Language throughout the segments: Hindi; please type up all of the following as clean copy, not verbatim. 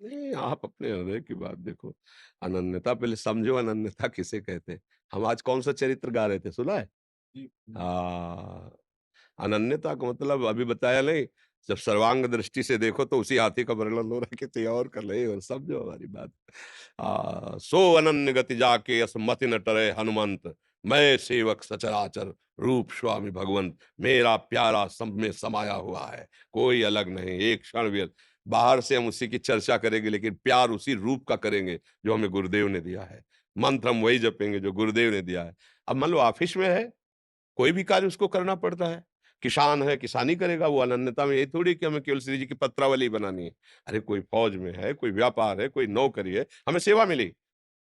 नहीं, आप अपने हृदय की बात देखो। अनन्यता पहले समझो, अनन्यता किसे कहते हैं। हम आज कौन-सा चरित्र गा रहे थे, सुना है? जी। हाँ, अनन्यता का मतलब अभी बताया नहीं, जब सर्वांग दृष्टि से देखो तो उसी हाथी का वर्णन हो रहा है, किसी और का नहीं, और समझो हमारी बात। सो अनन्य गति जाके अस मति न टरे हनुमंत, मैं सेवक सचराचर रूप स्वामी भगवंत, मेरा प्यारा सब में समाया हुआ है, कोई अलग नहीं, एक क्षण भी। बाहर से हम उसी की चर्चा करेंगे, लेकिन प्यार उसी रूप का करेंगे जो हमें गुरुदेव ने दिया है। मंत्र हम वही जपेंगे जो गुरुदेव ने दिया है। अब मान लो ऑफिस में है, कोई भी कार्य उसको करना पड़ता है। किसान है, किसानी करेगा, वो अनन्यता में, ये थोड़ी कि हमें केवल श्री जी की पत्रावली बनानी है। अरे कोई फौज में है, कोई व्यापार है, कोई नौकरी है, हमें सेवा मिली।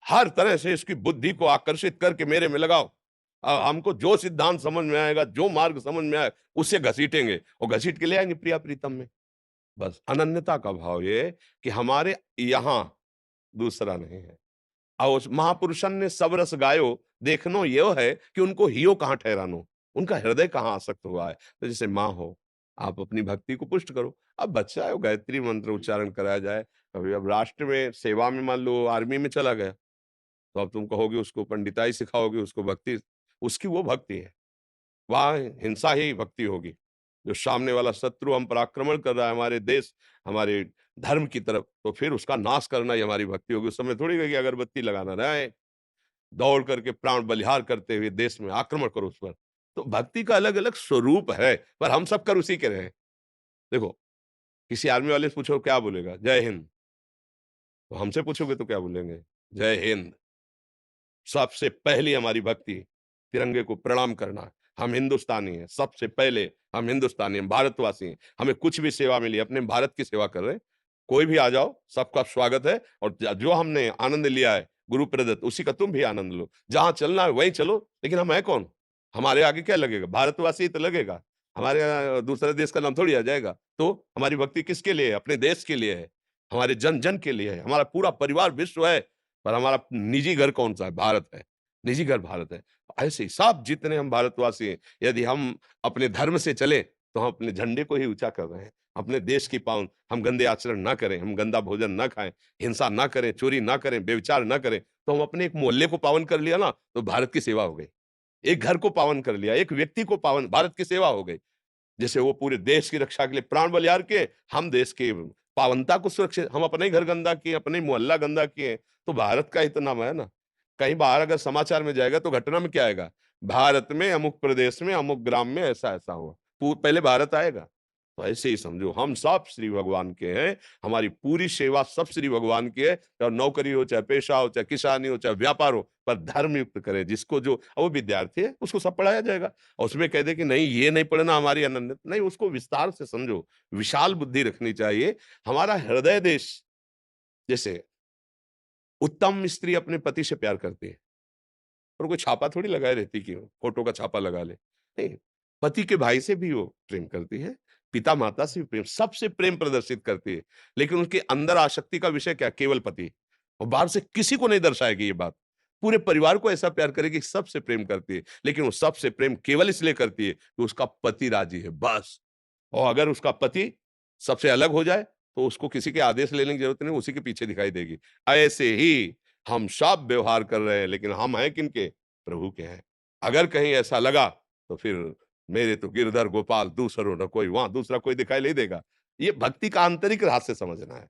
हर तरह से इसकी बुद्धि को आकर्षित करके मेरे में लगाओ। हमको जो सिद्धांत समझ में आएगा, जो मार्ग समझ में आए, उससे घसीटेंगे और घसीट के ले आएँगे प्रिया प्रीतम में। बस अनन्यता का भाव ये कि हमारे यहाँ दूसरा नहीं है। और उस महापुरुषन ने सब रस गायो, देखनो यो है कि उनको हियो कहाँ ठहरानो, उनका हृदय कहाँ आसक्त हुआ है। तो जैसे माँ हो, आप अपनी भक्ति को पुष्ट करो। अब बच्चा है, वो गायत्री मंत्र उच्चारण कराया जाए, कभी अब राष्ट्र में सेवा में मान लो आर्मी में चला गया, तो अब तुम कहोगे उसको पंडिताई सिखाओगे, उसको भक्ति, उसकी वो भक्ति है। वहाँ हिंसा ही भक्ति होगी। जो सामने वाला शत्रु हम पर आक्रमण कर रहा है हमारे देश, हमारे धर्म की तरफ, तो फिर उसका नाश करना ही हमारी भक्ति होगी। उस समय थोड़ी है कि अगरबत्ती लगाना, नहीं, दौड़ करके प्राण बलिहार करते हुए देश में आक्रमण करो उस पर। तो भक्ति का अलग-अलग स्वरूप है, पर हम सब कर उसी के रहे हैं। देखो, किसी आर्मी वाले से पूछो क्या बोलेगा? जय हिंद। तो हमसे पूछोगे तो क्या बोलेंगे? जय हिंद। सबसे पहली हमारी भक्ति तिरंगे को प्रणाम करना है। हम हिंदुस्तानी हैं, सबसे पहले हम हिंदुस्तानी हैं, भारतवासी हैं। हमें कुछ भी सेवा मिली, अपने भारत की सेवा कर रहे हैं। कोई भी आ जाओ, सबका स्वागत है, और जो हमने आनंद लिया है गुरु प्रदत्त, उसी का तुम भी आनंद लो। जहाँ चलना है वहीं चलो, लेकिन हम हैं कौन? हमारे आगे क्या लगेगा? भारतवासी ही तो लगेगा। हमारे दूसरे देश का नाम थोड़ी आ जाएगा। तो हमारी भक्ति किसके लिए है? अपने देश के लिए है, हमारे जन-जन के लिए है, हमारा पूरा परिवार विश्व है। पर हमारा निजी घर कौन-सा है? भारत है। निजी घर भारत है। ऐसे ही सब जितने हम भारतवासी हैं, यदि हम अपने धर्म से चलें, तो हम अपने झंडे को ही ऊँचा कर रहे हैं। अपने देश की पावन, हम गंदे आचरण ना करें, हम गंदा भोजन ना खाएँ, हिंसा ना करें, चोरी ना करें, व्यभिचार ना करें, तो हम अपने एक मोहल्ले को पावन कर लिया ना, तो भारत की सेवा हो गई। एक घर को पावन कर लिया, एक व्यक्ति को पावन, भारत की सेवा हो गई। जैसे वो पूरे देश की रक्षा के लिए प्राण बलिहार किए, हम देश की पावनता को सुरक्षित, हम अपना ही घर गंदा किए, अपना ही मोहल्ला गंदा किए, तो भारत का ही तो नाम है ना। कहीं बाहर अगर समाचार में जाएगा तो घटना में क्या आएगा? भारत में अमुक प्रदेश में, अमुक ग्राम में ऐसा-ऐसा हुआ। पहले भारत आएगा। तो ऐसे ही समझो हम सब श्री भगवान के हैं, हमारी पूरी सेवा सब श्री भगवान की है, चाहे नौकरी हो, चाहे पेशा हो, चाहे किसानी हो, चाहे व्यापार हो, पर धर्म युक्त करें, जिसको जो, वो विद्यार्थी है, उसको सब पढ़ाया जाएगा। और उसमें कह दे कि नहीं ये नहीं पढ़ना हमारी अनन्यत, नहीं, उसको विस्तार से समझो, विशाल बुद्धि रखनी चाहिए। हमारा हृदय देश, जैसे उत्तम स्त्री अपने पति से प्यार करती है, और कोई छापा थोड़ी लगाए रहती कि फोटो का छापा लगा ले। नहीं, पति के भाई से भी वो प्रेम करती है, पिता-माता से भी प्रेम, सबसे प्रेम प्रदर्शित करती है। लेकिन उसके अंदर आसक्ति का विषय क्या? केवल पति। और बाहर से किसी को नहीं दर्शाएगी ये बात। पूरे परिवार को ऐसा प्यार करेगी, सबसे प्रेम करती है। लेकिन वो सबसे प्रेम केवल इसलिए करती है कि उसका पति राजी है, बस। और अगर उसका पति सबसे अलग हो जाए, तो उसको किसी के आदेश लेने की जरूरत नहीं, उसी के पीछे दिखाई देगी। ऐसे ही हम सब व्यवहार कर रहे हैं, लेकिन हम हैं किनके? प्रभु के हैं। अगर कहीं ऐसा लगा, तो फिर मेरे तो गिरधर गोपाल दूसरो न कोई, वहां दूसरा कोई दिखाई नहीं देगा। ये भक्ति का आंतरिक रहस्य समझना है।